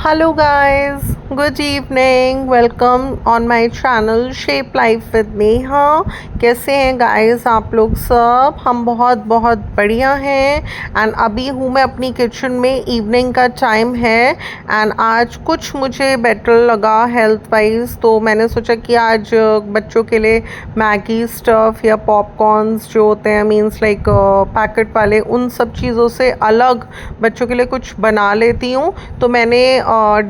Hello guys, good evening. Welcome on my channel Shape Life with Neha. कैसे हैं guys आप लोग सब? हम बहुत बहुत बढ़िया हैं एंड अभी हूँ मैं अपनी किचन में. इवनिंग का टाइम है एंड आज कुछ मुझे बेटर लगा हेल्थ वाइज, तो मैंने सोचा कि आज बच्चों के लिए मैगी स्टफ़ या पॉपकॉर्न्स जो होते हैं मीन्स लाइक पैकेट वाले, उन सब चीज़ों से अलग बच्चों के लिए कुछ बना लेती हूँ. तो मैंने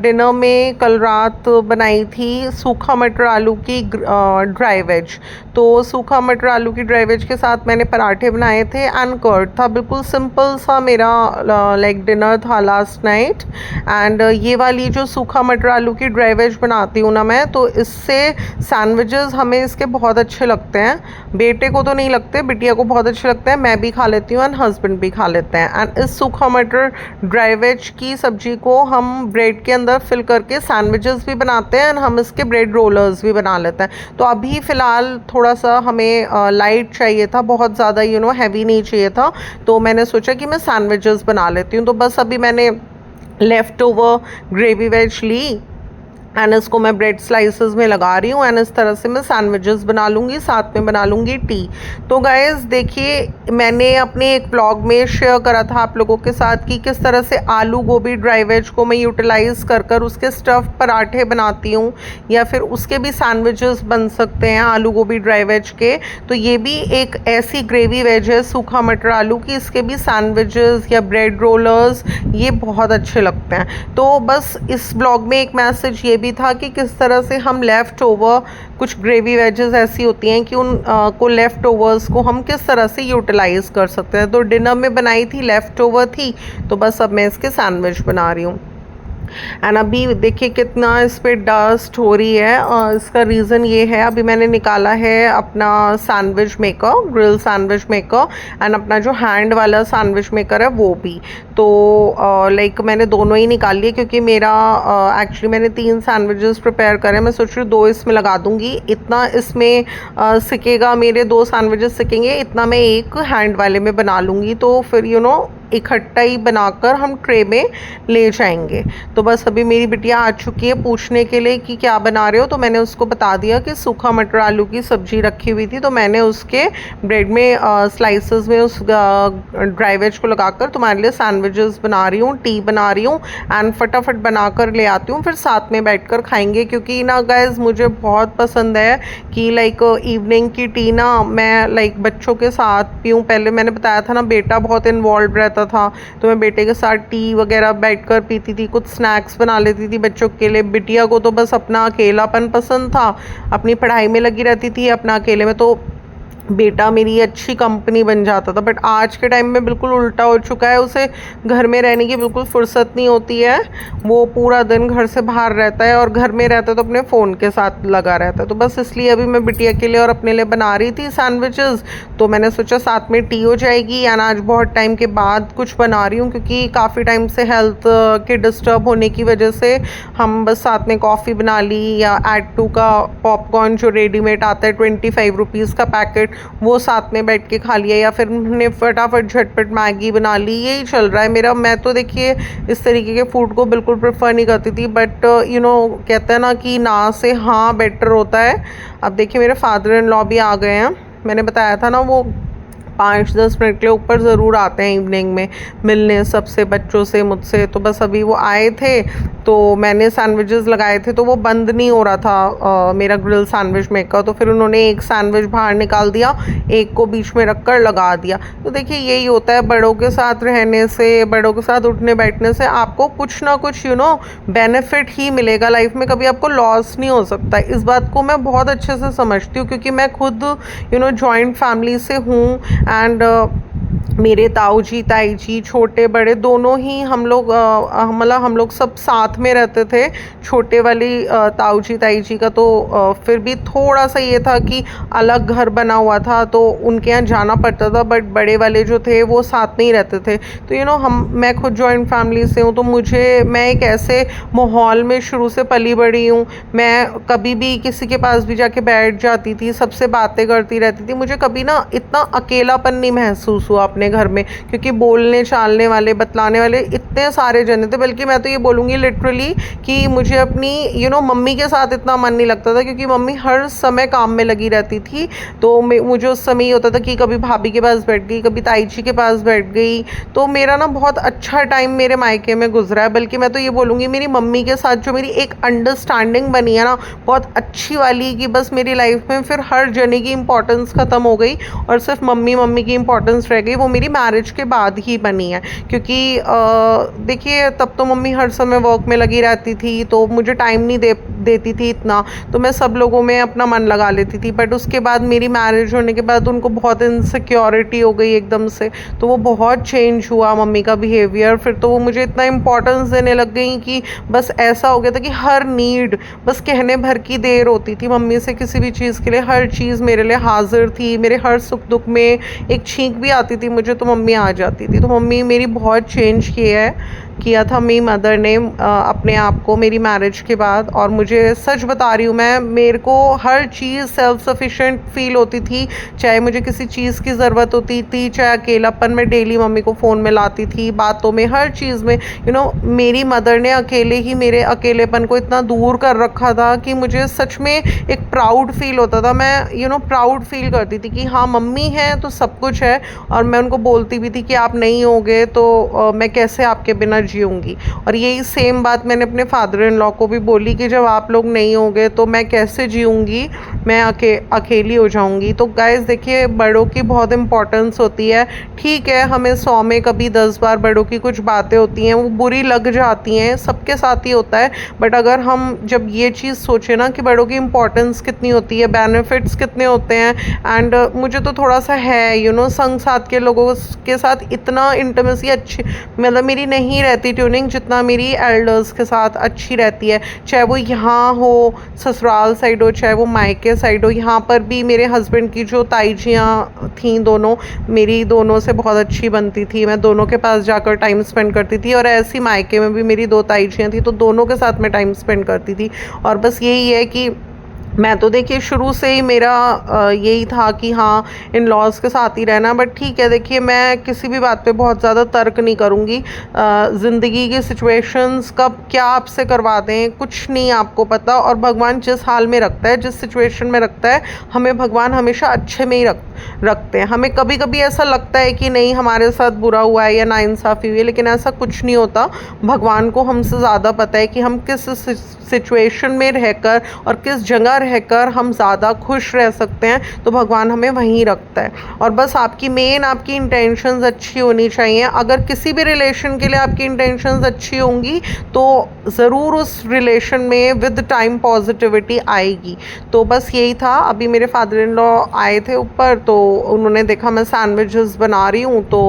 डिनर में कल रात बनाई थी सूखा मटर आलू की ड्राई वेज. तो सूखा मटर आलू की ड्राई वेज के साथ मैंने पराठे बनाए थे एंड कर्ड था. बिल्कुल सिंपल सा मेरा लाइक डिनर था लास्ट नाइट. एंड ये वाली जो सूखा मटर आलू की ड्राई वेज बनाती हूँ ना मैं, तो इससे सैंडविचेस हमें इसके बहुत अच्छे लगते हैं. बेटे को तो नहीं लगते, बिटिया को बहुत अच्छे लगते हैं. मैं भी खा लेती हूँ एंड हस्बैंड भी खा लेते हैं. एंड इस सूखा मटर ड्राई वेज की सब्जी को हम ब्रेड के अंदर फिल करके सैंडविचेस भी बनाते हैं एंड हम इसके ब्रेड रोलर्स भी बना लेते हैं. तो अभी फ़िलहाल थोड़ा सा हमें लाइट चाहिए था, बहुत ज़्यादा हैवी नहीं चाहिए था. तो मैंने सोचा कि मैं सैंडविचेस बना लेती हूँ. तो बस अभी मैंने लेफ़्ट ओवर ग्रेवी वेज ली एंड इसको मैं ब्रेड स्लाइसेस में लगा रही हूँ एंड इस तरह से मैं सैंडविचेस बना लूँगी, साथ में बना लूँगी टी. तो गाइस देखिए, मैंने अपने एक ब्लॉग में शेयर करा था आप लोगों के साथ कि किस तरह से आलू गोभी ड्राई वेज को मैं यूटिलाइज़ कर उसके स्टफ़ पराठे बनाती हूँ या फिर उसके भी सैंडविचेस बन सकते हैं आलू गोभी ड्राई वेज के. तो ये भी एक ऐसी ग्रेवी वेज है सूखा मटर आलू की, इसके भी सैंडविचेस या ब्रेड रोलर्स ये बहुत अच्छे लगते हैं. तो बस इस ब्लॉग में एक मैसेज ये भी था कि किस तरह से हम लेफ़्ट ओवर कुछ ग्रेवी वेजेस ऐसी होती हैं कि उन को लेफ़्ट ओवर्स को हम किस तरह से यूटिलाइज़ कर सकते हैं. तो डिनर में बनाई थी, लेफ़्ट ओवर थी, तो बस अब मैं इसके सैंडविच बना रही हूँ. एंड अभी देखिए कितना इस पर डस्ट हो रही है. इसका रीज़न ये है, अभी मैंने निकाला है अपना sandwich maker, grill sandwich maker and अपना जो हैंड वाला सैंडविच मेकर है वो भी. तो लाइक मैंने दोनों ही निकाल लिए क्योंकि मेरा एक्चुअली मैंने 3 सैंडविचेस प्रिपेयर करे. मैं सोच रही हूँ 2 इसमें लगा दूँगी, इतना इसमें सिकेगा, मेरे 2 सैंडविचेस सिकेंगे, इतना मैं एक हैंड वाले में बना लूँगी. तो फिर इकट्ठा ही बनाकर हम ट्रे में ले जाएंगे. तो बस अभी मेरी बिटिया आ चुकी है पूछने के लिए कि क्या बना रहे हो. तो मैंने उसको बता दिया कि सूखा मटर आलू की सब्ज़ी रखी हुई थी, तो मैंने उसके ब्रेड में स्लाइसेस में उस ड्राई वेज को लगाकर तुम्हारे लिए सैंडविचेस बना रही हूँ, टी बना रही हूँ एंड फटाफट बनाकर ले आती हूँ, फिर साथ में बैठकर खाएंगे. क्योंकि ना गाइस मुझे बहुत पसंद है कि लाइक इवनिंग की टी ना मैं लाइक बच्चों के साथ पीऊँ. पहले मैंने बताया था ना, बेटा बहुत इन्वॉल्व रहता था, तो मैं बेटे के साथ टी वगैरह बैठकर पीती थी, कुछ स्नैक्स बना लेती थी बच्चों के लिए. बिटिया को तो बस अपना अकेलापन पसंद था, अपनी पढ़ाई में लगी रहती थी अपना अकेले में, तो बेटा मेरी अच्छी कंपनी बन जाता था. बट आज के टाइम में बिल्कुल उल्टा हो चुका है, उसे घर में रहने की बिल्कुल फुर्सत नहीं होती है. वो पूरा दिन घर से बाहर रहता है और घर में रहता है तो अपने फ़ोन के साथ लगा रहता है. तो बस इसलिए अभी मैं बिटिया के लिए और अपने लिए बना रही थी सैंडविचेस. तो मैंने सोचा साथ में टी हो जाएगी एंड आज बहुत टाइम के बाद कुछ बना रही हूँ क्योंकि काफ़ी टाइम से हेल्थ के डिस्टर्ब होने की वजह से हम बस साथ में कॉफ़ी बना ली या एड टू का पॉपकॉर्न जो रेडीमेड आता है 25 रुपीज़ का पैकेट, वो साथ में बैठ के खा लिया, या फिर हमने फटाफट झटपट मैगी बना ली. यही चल रहा है मेरा. मैं तो देखिए इस तरीके के फूड को बिल्कुल प्रेफर नहीं करती थी, बट कहते हैं ना कि ना से हाँ बेटर होता है. अब देखिए मेरे फादर इन लॉ भी आ गए हैं. मैंने बताया था ना वो 5-10 मिनट के ऊपर ज़रूर आते हैं इवनिंग में मिलने सबसे, बच्चों से, मुझसे. तो बस अभी वो आए थे तो मैंने सैंडविचेस लगाए थे तो वो बंद नहीं हो रहा था मेरा ग्रिल सैंडविच मेकर. तो फिर उन्होंने एक सैंडविच बाहर निकाल दिया, एक को बीच में रख कर लगा दिया. तो देखिए यही होता है बड़ों के साथ रहने से, बड़ों के साथ उठने बैठने से आपको कुछ ना कुछ बेनिफिट ही मिलेगा लाइफ में, कभी आपको लॉस नहीं हो सकता. इस बात को मैं बहुत अच्छे से समझती हूँ क्योंकि मैं खुद जॉइंट फैमिली से हूँ एंड मेरे ताऊ जी ताई जी छोटे बड़े दोनों ही हम लोग मतलब हम लोग सब साथ में रहते थे. छोटे वाली ताऊ जी ताई जी का तो फिर भी थोड़ा सा ये था कि अलग घर बना हुआ था तो उनके यहाँ जाना पड़ता था, बट बड़े वाले जो थे वो साथ में ही रहते थे. तो मैं खुद जॉइंट फैमिली से हूँ, तो मैं एक ऐसे माहौल में शुरू से पली बड़ी हूँ. मैं कभी भी किसी के पास भी जाके बैठ जाती थी, सबसे बातें करती रहती थी. मुझे कभी ना इतना अकेलापन नहीं महसूस हुआ अपने घर में, क्योंकि बोलने चालने वाले बतलाने वाले इतने सारे जने थे। बल्कि मैं तो ये बोलूँगी लिटरली कि मुझे अपनी मम्मी के साथ इतना मन नहीं लगता था, क्योंकि मम्मी हर समय काम में लगी रहती थी। तो मुझे उस समय ये होता था कि कभी भाभी के पास बैठ गई, कभी ताई जी के पास बैठ गई। तो मेरा ना बहुत अच्छा टाइम मेरे मायके में गुजरा है। बल्कि मैं तो ये बोलूँगी मेरी मम्मी के साथ जो मेरी एक अंडरस्टैंडिंग बनी है ना, बहुत अच्छी वाली, कि बस मेरी लाइफ में फिर हर जने की इंपॉर्टेंस ख़त्म हो गई और सिर्फ मम्मी मम्मी की इंपॉर्टेंस रह गई। वो मेरी मैरिज के बाद ही बनी है, क्योंकि देखिए तब तो मम्मी हर समय वर्क में लगी रहती थी, तो मुझे टाइम नहीं देती थी इतना, तो मैं सब लोगों में अपना मन लगा लेती थी। बट उसके बाद मेरी मैरिज होने के बाद उनको बहुत इनसिक्योरिटी हो गई एकदम से, तो वो बहुत चेंज हुआ मम्मी का बिहेवियर। फिर तो वो मुझे इतना इंपॉर्टेंस देने लग गई कि बस ऐसा हो गया था कि हर नीड, बस कहने भर की देर होती थी मम्मी से किसी भी चीज़ के लिए। हर चीज़ मेरे लिए हाजिर थी, मेरे हर सुख दुख में एक छींक भी आती थी मुझे तो मम्मी आ जाती थी। तो मम्मी मेरी बहुत चेंज किया था मेरी मदर ने अपने आप को मेरी मैरिज के बाद। और मुझे सच बता रही हूँ मैं, मेरे को हर चीज़ सेल्फ सफिशिएंट फील होती थी। चाहे मुझे किसी चीज़ की ज़रूरत होती थी, चाहे अकेलापन में डेली मम्मी को फ़ोन में लाती थी, बातों में, हर चीज़ में। मेरी मदर ने अकेले ही मेरे अकेलेपन को इतना दूर कर रखा था कि मुझे सच में एक प्राउड फील होता था। मैं प्राउड फील करती थी कि हाँ मम्मी है तो सब कुछ है। और मैं उनको बोलती भी थी कि आप नहीं होगे तो मैं कैसे आपके बिना जीऊँगी। और यही सेम बात मैंने अपने फादर इन लॉ को भी बोली कि जब आप लोग नहीं होगे तो मैं कैसे जीऊँगी, मैं अकेली हो जाऊँगी। तो गाइस देखिए, बड़ों की बहुत इंपॉर्टेंस होती है। ठीक है, हमें 100 में कभी 10 बार बड़ों की कुछ बातें होती हैं वो बुरी लग जाती हैं, सबके साथ ही होता है। बट अगर हम जब ये चीज़ सोचें ना कि बड़ों की इंपॉर्टेंस कितनी होती है, बेनिफिट्स कितने होते हैं। एंड मुझे तो थोड़ा सा है संग साथ के लोगों के साथ इतना इंटीमेसी अच्छी, मतलब मेरी नहीं रहती ट्यूनिंग जितना मेरी एल्डर्स के साथ अच्छी रहती है। चाहे वो यहाँ हो ससुराल साइड हो, चाहे वो मायके साइड हो। यहाँ पर भी मेरे हस्बैंड की जो ताई जियाँ थीं दोनों, मेरी दोनों से बहुत अच्छी बनती थी। मैं दोनों के पास जाकर टाइम स्पेंड करती थी। और ऐसी मायके में भी मेरी 2 ताई जियाँ थी, तो दोनों के साथ मैं टाइम स्पेंड करती थी। और बस यही है कि मैं तो देखिए शुरू से ही मेरा यही था कि हाँ इन लॉज के साथ ही रहना। बट ठीक है, देखिए मैं किसी भी बात पे बहुत ज़्यादा तर्क नहीं करूँगी। ज़िंदगी की सिचुएशंस कब क्या आपसे करवा दें कुछ नहीं आपको पता। और भगवान जिस हाल में रखता है, जिस सिचुएशन में रखता है, हमें भगवान हमेशा अच्छे में ही रखते हैं। हमें कभी कभी ऐसा लगता है कि नहीं हमारे साथ बुरा हुआ है या नाइंसाफ़ी हुई है, लेकिन ऐसा कुछ नहीं होता। भगवान को हमसे ज़्यादा पता है कि हम किस सिचुएशन में रहकर और किस जगह रहकर हम ज़्यादा खुश रह सकते हैं, तो भगवान हमें वहीं रखता है। और बस आपकी इंटेंशंस अच्छी होनी चाहिए। अगर किसी भी रिलेशन के लिए आपकी इंटेंशंस अच्छी होंगी तो ज़रूर उस रिलेशन में विद टाइम पॉजिटिविटी आएगी। तो बस यही था। अभी मेरे फादर इन लॉ आए थे ऊपर, तो उन्होंने देखा मैं सैंडविचेस बना रही हूँ, तो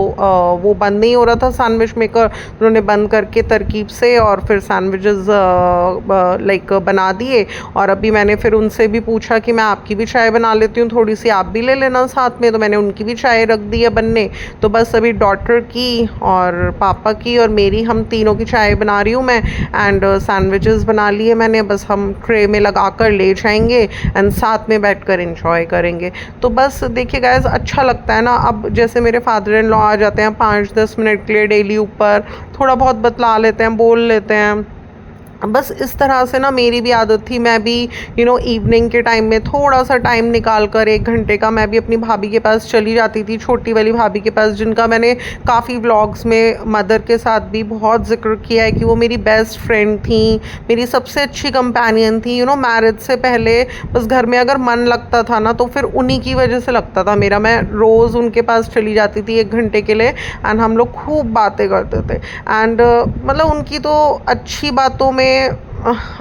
वो बंद नहीं हो रहा था सैंडविच मेकर, उन्होंने बंद करके तरकीब से और फिर सैंडविचेस बना दिए। और अभी मैंने फिर उनसे भी पूछा कि मैं आपकी भी चाय बना लेती हूँ, थोड़ी सी आप भी ले लेना साथ में, तो मैंने उनकी भी चाय रख दी है बनने। तो बस अभी डॉटर की और पापा की और मेरी, हम तीनों की चाय बना रही हूँ मैं। एंड सैंडविचेस बना लिए मैंने, बस हम ट्रे में लगा कर ले जाएंगे एंड साथ में बैठ कर इंजॉय करेंगे। तो बस देखिए गाइस, अच्छा लगता है ना। अब जैसे मेरे फादर इन लॉ आ जाते हैं 5-10 मिनट के लिए डेली ऊपर, थोड़ा बहुत बतला लेते हैं, बोल लेते हैं। बस इस तरह से ना मेरी भी आदत थी। मैं भी इवनिंग के टाइम में थोड़ा सा टाइम निकाल कर 1 घंटे का मैं भी अपनी भाभी के पास चली जाती थी, छोटी वाली भाभी के पास, जिनका मैंने काफ़ी व्लॉग्स में मदर के साथ भी बहुत जिक्र किया है कि वो मेरी बेस्ट फ्रेंड थी, मेरी सबसे अच्छी कंपेनियन थी। मैरिज से पहले बस घर में अगर मन लगता था ना तो फिर उन्हीं की वजह से लगता था मेरा। मैं रोज़ उनके पास चली जाती थी 1 घंटे के लिए एंड हम लोग खूब बातें करते थे। एंड मतलब उनकी तो अच्छी बातों में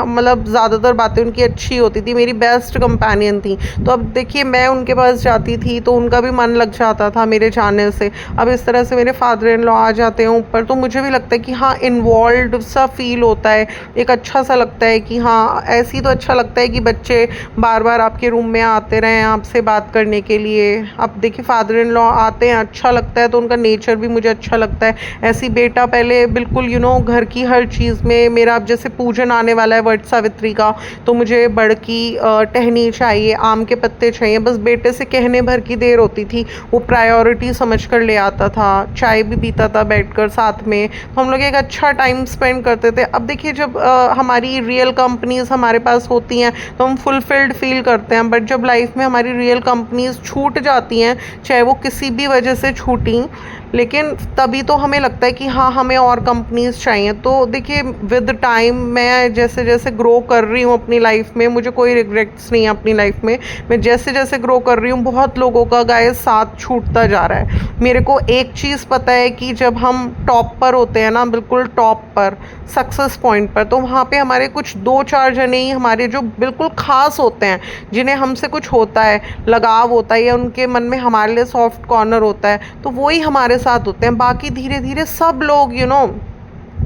मतलब ज़्यादातर बातें उनकी अच्छी होती थी, मेरी बेस्ट कंपेनियन थी। तो अब देखिए मैं उनके पास जाती थी तो उनका भी मन लग जाता था मेरे जाने से। अब इस तरह से मेरे फादर इन लॉ आ जाते हैं ऊपर, तो मुझे भी लगता है कि हाँ इन्वॉल्व सा फील होता है, एक अच्छा सा लगता है कि हाँ ऐसे ही तो अच्छा लगता है कि बच्चे बार बार आपके रूम में आते रहें आपसे बात करने के लिए। अब देखिए फादर इन लॉ आते हैं, अच्छा लगता है, तो उनका नेचर भी मुझे अच्छा लगता है। ऐसी बेटा पहले बिल्कुल घर की हर चीज़ में मेरा, अब जैसे पूजन आने आने वाला है वट सावित्री का, तो मुझे बड़की टहनी चाहिए, आम के पत्ते चाहिए। बस बेटे से कहने भर की देर होती थी, वो प्रायोरिटी समझ कर ले आता था, चाय भी पीता था बैठकर साथ में, तो हम लोग एक अच्छा टाइम स्पेंड करते थे। अब देखिए जब हमारी रियल कंपनीज हमारे पास होती हैं तो हम फुलफिल्ड फील करते हैं, बट जब लाइफ में हमारी रियल कंपनीज छूट जाती हैं, चाहे वो किसी भी वजह से छूटी, लेकिन तभी तो हमें लगता है कि हाँ हमें और कंपनीज चाहिए। तो देखिए विद टाइम मैं जैसे जैसे ग्रो कर रही हूँ अपनी लाइफ में, मुझे कोई रिग्रेट्स नहीं है अपनी लाइफ में। मैं जैसे जैसे ग्रो कर रही हूँ बहुत लोगों का गाइस साथ छूटता जा रहा है। मेरे को एक चीज़ पता है कि जब हम टॉप पर होते हैं ना, बिल्कुल टॉप पर, सक्सेस पॉइंट पर, तो वहाँ पे हमारे कुछ दो चार जने ही हमारे जो बिल्कुल ख़ास होते हैं, जिन्हें हमसे कुछ होता है, लगाव होता है, या उनके मन में हमारे लिए सॉफ्ट कॉर्नर होता है, तो वही हमारे साथ होते हैं। बाकी धीरे धीरे सब लोग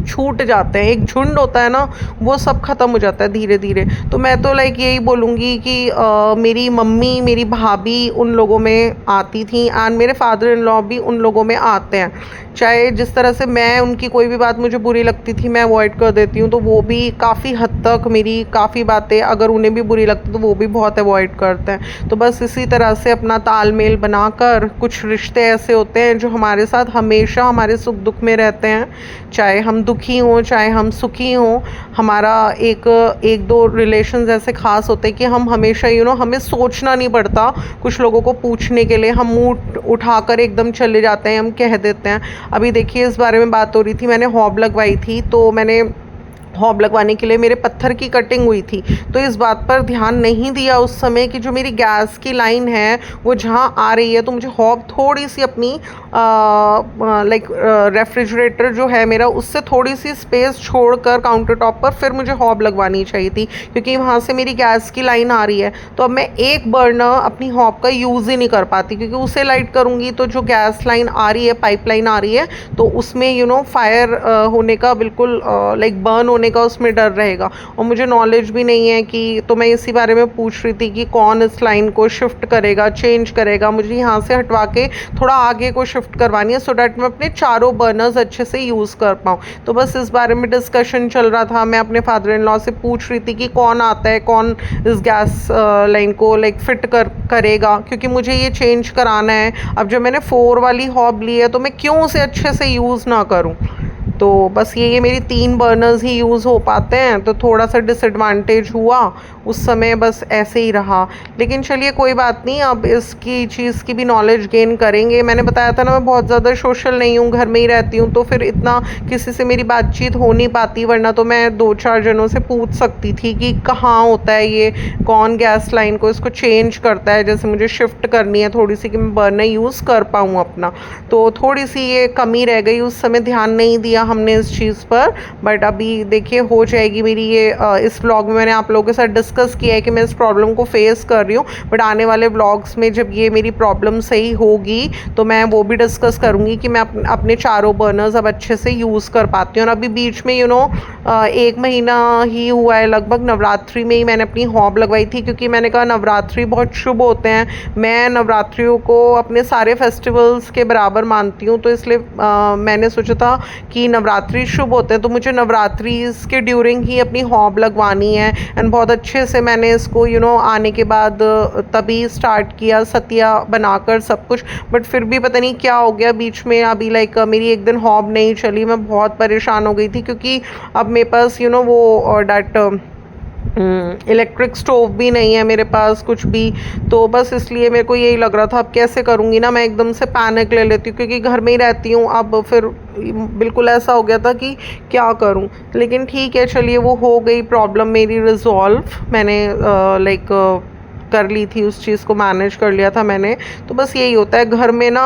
छूट जाते हैं। एक झुंड होता है ना, वो सब ख़त्म हो जाता है धीरे धीरे। तो मैं तो लाइक यही बोलूँगी कि मेरी मम्मी, मेरी भाभी उन लोगों में आती थी, एंड मेरे फादर इन लॉ भी उन लोगों में आते हैं। चाहे जिस तरह से मैं उनकी कोई भी बात मुझे बुरी लगती थी मैं अवॉइड कर देती हूँ, तो वो भी काफ़ी हद तक मेरी काफ़ी बातें अगर उन्हें भी बुरी लगती तो वो भी बहुत अवॉइड करते हैं। तो बस इसी तरह से अपना तालमेल बनाकर, कुछ रिश्ते ऐसे होते हैं जो हमारे साथ हमेशा हमारे सुख दुख में रहते हैं, चाहे हम दुखी हों चाहे हम सुखी हों। हमारा एक दो रिलेशंस ऐसे ख़ास होते हैं कि हम हमेशा हमें सोचना नहीं पड़ता कुछ लोगों को पूछने के लिए, हम मुंह उठाकर एकदम चले जाते हैं, हम कह देते हैं। अभी देखिए इस बारे में बात हो रही थी, मैंने हॉब लगवाई थी, तो मैंने हॉब लगवाने के लिए मेरे पत्थर की कटिंग हुई थी, तो इस बात पर ध्यान नहीं दिया उस समय कि जो मेरी गैस की लाइन है वो जहाँ आ रही है, तो मुझे हॉब थोड़ी सी अपनी लाइक रेफ्रिजरेटर जो है मेरा, उससे थोड़ी सी स्पेस छोड़कर काउंटर टॉप पर फिर मुझे हॉब लगवानी चाहिए थी, क्योंकि वहाँ से मेरी गैस की लाइन आ रही है। तो अब मैं एक बर्नर अपनी हॉब का यूज़ ही नहीं कर पाती, क्योंकि उसे लाइट करूँगी तो जो गैस लाइन आ रही है, पाइपलाइन आ रही है, तो उसमें फायर होने का बिल्कुल लाइक बर्न होने का उसमें डर रहेगा। और मुझे नॉलेज भी नहीं है कि, तो मैं इसी बारे में पूछ रही थी कि कौन इस लाइन को शिफ्ट करेगा, चेंज करेगा। मुझे यहाँ से हटवा के थोड़ा आगे को शिफ्ट करवानी है, सो डैट मैं अपने चारों बर्नर्स अच्छे से यूज़ कर पाऊँ। तो बस इस बारे में डिस्कशन चल रहा था, मैं अपने फादर इन लॉ से पूछ रही थी कि कौन आता है, कौन इस गैस लाइन को लाइक फिट करेगा, क्योंकि मुझे ये चेंज कराना है। अब जब मैंने 4 वाली हॉब ली है तो मैं क्यों उसे अच्छे से यूज़ ना करूँ। तो बस ये मेरी 3 बर्नर्स ही यूज़ हो पाते हैं, तो थोड़ा सा डिसएडवांटेज हुआ उस समय, बस ऐसे ही रहा। लेकिन चलिए कोई बात नहीं, अब इसकी चीज़ की भी नॉलेज गेन करेंगे। मैंने बताया था ना मैं बहुत ज़्यादा सोशल नहीं हूँ, घर में ही रहती हूँ, तो फिर इतना किसी से मेरी बातचीत हो नहीं पाती, वरना तो मैं 2-4 जनों से पूछ सकती थी कि कहाँ होता है ये, कौन गैस लाइन को इसको चेंज करता है, जैसे मुझे शिफ्ट करनी है थोड़ी सी कि मैं बर्नर यूज़ कर पाऊँ अपना। तो थोड़ी सी ये कमी रह गई, उस समय ध्यान नहीं दिया हमने इस चीज़ पर, बट अभी देखिए हो जाएगी मेरी ये। इस व्लॉग में मैंने आप लोगों के साथ डिस्कस किया है कि मैं इस प्रॉब्लम को फेस कर रही हूँ, बट आने वाले व्लॉग्स में जब ये मेरी प्रॉब्लम सही होगी तो मैं वो भी डिस्कस करूँगी कि मैं अपने चारों बर्नर्स अब अच्छे से यूज़ कर पाती हूँ। और अभी बीच में 1 महीना ही हुआ है लगभग, नवरात्रि में ही मैंने अपनी हॉब लगवाई थी, क्योंकि मैंने कहा नवरात्रि बहुत शुभ होते हैं, मैं नवरात्रियों को अपने सारे फेस्टिवल्स के बराबर मानती हूँ, तो इसलिए मैंने सोचा था कि नवरात्रि शुभ होते हैं, तो मुझे नवरात्रि के ड्यूरिंग ही अपनी हॉब लगवानी है। एंड बहुत अच्छे से मैंने इसको आने के बाद तभी स्टार्ट किया, सतिया बनाकर सब कुछ, बट फिर भी पता नहीं क्या हो गया बीच में। अभी लाइक मेरी एक दिन हॉब नहीं चली, मैं बहुत परेशान हो गई थी, क्योंकि अब मेरे पास वो डैट इलेक्ट्रिक स्टोव भी नहीं है मेरे पास कुछ भी। तो बस इसलिए मेरे को यही लग रहा था अब कैसे करूँगी ना, मैं एकदम से पैनिक ले लेती हूँ, क्योंकि घर में ही रहती हूँ। अब फिर बिल्कुल ऐसा हो गया था कि क्या करूँ, लेकिन ठीक है चलिए वो हो गई प्रॉब्लम मेरी रिजॉल्व, मैंने लाइक कर ली थी, उस चीज़ को मैनेज कर लिया था मैंने। तो बस यही होता है घर में ना,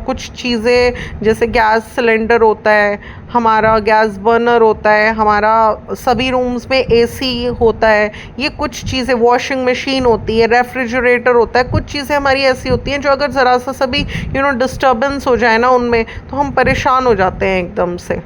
कुछ चीज़ें जैसे गैस सिलेंडर होता है, हमारा गैस बर्नर होता है, हमारा सभी रूम्स में एसी होता है, ये कुछ चीज़ें, वॉशिंग मशीन होती है, रेफ्रिजरेटर होता है, कुछ चीज़ें हमारी ऐसी होती हैं जो अगर ज़रा सा सभी डिस्टर्बेंस हो जाए ना उनमें, तो हम परेशान हो जाते हैं एकदम से।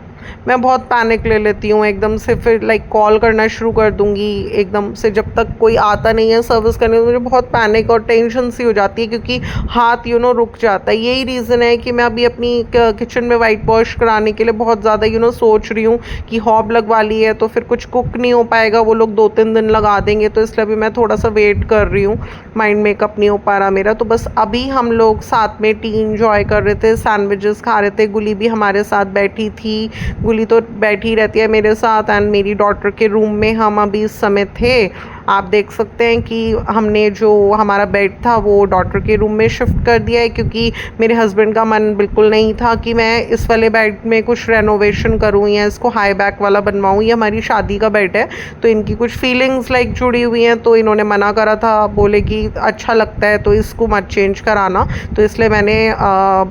मैं बहुत पैनिक ले लेती हूँ एकदम से, फिर लाइक कॉल करना शुरू कर दूँगी एकदम से, जब तक कोई आता नहीं है सर्विस करने तो मुझे बहुत पैनिक और टेंशन सी हो जाती है, क्योंकि हाथ रुक जाता है। यही रीज़न है कि मैं अभी अपनी किचन में वाइट वॉश कराने के लिए बहुत ज़्यादा सोच रही हूँ कि हॉब लगवा ली है तो फिर कुछ कुक नहीं हो पाएगा, वो लोग 2-3 दिन लगा देंगे, तो इसलिए अभी मैं थोड़ा सा वेट कर रही हूँ। माइंड मेकअप नहीं हो पा रहा मेरा, तो बस अभी हम लोग साथ में टी इंजॉय कर रहे थे, सैंडविचेस खा रहे थे। गुली भी हमारे साथ बैठी थी, गुली तो बैठी रहती है मेरे साथ, एंड मेरी डॉटर के रूम में हम अभी इस समय थे। आप देख सकते हैं कि हमने जो हमारा बेड था वो डॉटर के रूम में शिफ्ट कर दिया है, क्योंकि मेरे हस्बैंड का मन बिल्कुल नहीं था कि मैं इस वाले बेड में कुछ रेनोवेशन करूँ या इसको हाई बैक वाला बनवाऊँ। ये हमारी शादी का बेड है, तो इनकी कुछ फीलिंग्स लाइक जुड़ी हुई हैं, तो इन्होंने मना करा था, बोले कि अच्छा लगता है तो इसको मत चेंज कराना। तो इसलिए मैंने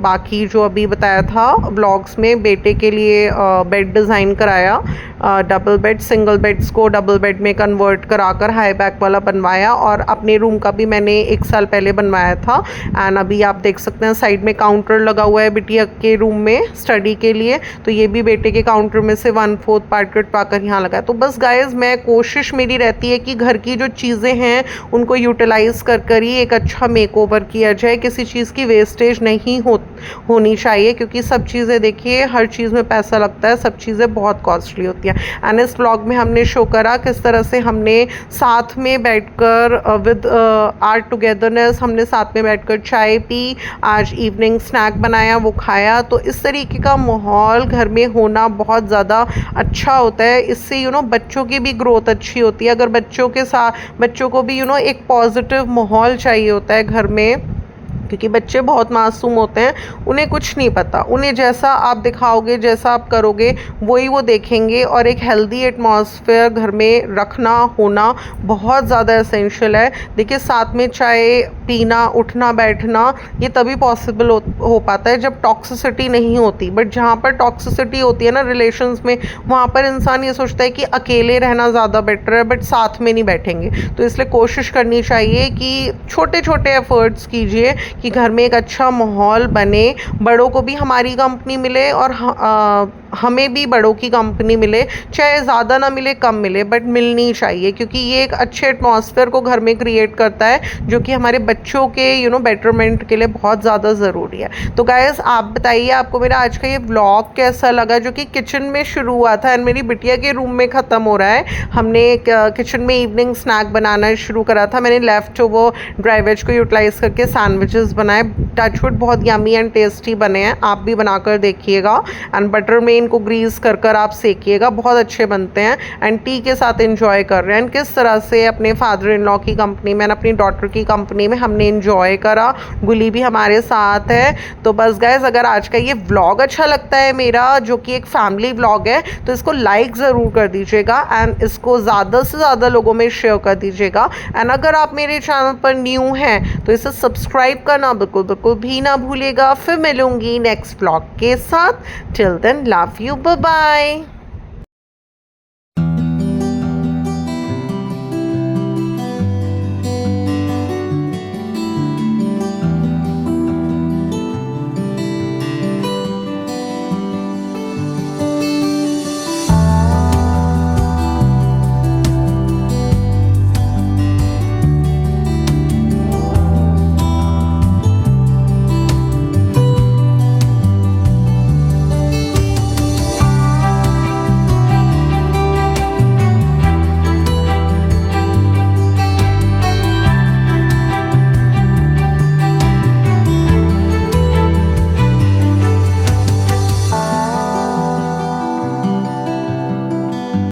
बाकी जो अभी बताया था ब्लॉग्स में, बेटे के लिए बेड डिज़ाइन कराया, डबल बेड, सिंगल बेड्स को डबल बेड में कन्वर्ट कराकर हाई बैक वाला बनवाया, और अपने रूम का भी मैंने 1 साल पहले बनवाया था। एंड अभी आप देख सकते हैं साइड में काउंटर लगा हुआ है बिटिया के रूम में स्टडी के लिए, तो ये भी बेटे के काउंटर में से 1/4 पार्ट कटवाकर यहाँ लगा है। तो बस गाइज, मैं कोशिश मेरी रहती है कि घर की जो चीज़ें हैं उनको यूटिलाइज़ कर ही एक अच्छा मेकओवर किया जाए, किसी चीज़ की वेस्टेज नहीं होनी चाहिए, क्योंकि सब चीज़ें देखिए हर चीज़ में पैसा लगता है, सब चीज़ें बहुत कॉस्टली होती हैं। एंड इस व्लॉग में हमने शो करा किस तरह से हमने साथ में बैठकर विद आर टुगेदरनेस हमने साथ में बैठकर चाय पी, आज इवनिंग स्नैक बनाया वो खाया। तो इस तरीके का माहौल घर में होना बहुत ज़्यादा अच्छा होता है, इससे बच्चों की भी ग्रोथ अच्छी होती है। अगर बच्चों के साथ बच्चों को भी एक पॉजिटिव माहौल चाहिए होता है घर में, क्योंकि बच्चे बहुत मासूम होते हैं, उन्हें कुछ नहीं पता, उन्हें जैसा आप दिखाओगे, जैसा आप करोगे वही वो देखेंगे, और एक हेल्दी एटमॉस्फेयर घर में रखना होना बहुत ज़्यादा एसेंशियल है। देखिए, साथ में चाय पीना, उठना बैठना, ये तभी पॉसिबल हो पाता है जब टॉक्सिसिटी नहीं होती। बट जहाँ पर टॉक्सिसिटी होती है ना रिलेशंस में, वहाँ पर इंसान ये सोचता है कि अकेले रहना ज़्यादा बेटर है, बट साथ में नहीं बैठेंगे। तो इसलिए कोशिश करनी चाहिए कि छोटे छोटे एफर्ट्स कीजिए कि घर में एक अच्छा माहौल बने, बड़ों को भी हमारी कंपनी मिले और हमें भी बड़ों की कंपनी मिले, चाहे ज़्यादा ना मिले कम मिले, बट मिलनी चाहिए, क्योंकि ये एक अच्छे एटमॉस्फेयर को घर में क्रिएट करता है, जो कि हमारे बच्चों के बेटरमेंट के लिए बहुत ज़्यादा ज़रूरी है। तो गाइस, आप बताइए आपको मेरा आज का ये व्लॉग कैसा लगा, जो कि किचन में शुरू हुआ था एंड मेरी बिटिया के रूम में ख़त्म हो रहा है। हमने किचन में इवनिंग स्नैक बनाना शुरू करा था, मैंने लेफ़्ट ओवर ड्राई वेज को यूटिलाइज़ करके सैंडविचेस बनाए, टचवुड बहुत यमी एंड टेस्टी बने हैं, आप भी बनाकर देखिएगा। एंड बटर में इनको ग्रीस कर आप सेकिएगा, बहुत अच्छे बनते हैं। एंड टी के साथ एंजॉय कर रहे हैं। किस तरह से अपने फादर इन लॉ की कंपनी में, अपनी डॉटर की कंपनी में हमने एंजॉय करा, गुली भी हमारे साथ है। तो बस गाइज, अगर आज का ये व्लॉग अच्छा लगता है मेरा, जो कि एक फैमिली व्लॉग है, तो इसको लाइक ज़रूर कर दीजिएगा एंड इसको ज़्यादा से ज़्यादा लोगों में शेयर कर दीजिएगा। एंड अगर आप मेरे चैनल पर न्यू हैं तो इसे सब्सक्राइब करना बिल्कुल भी ना भूलिएगा। फिर मिलूंगी नेक्स्ट व्लॉग के साथ। Till then, love you, bye bye.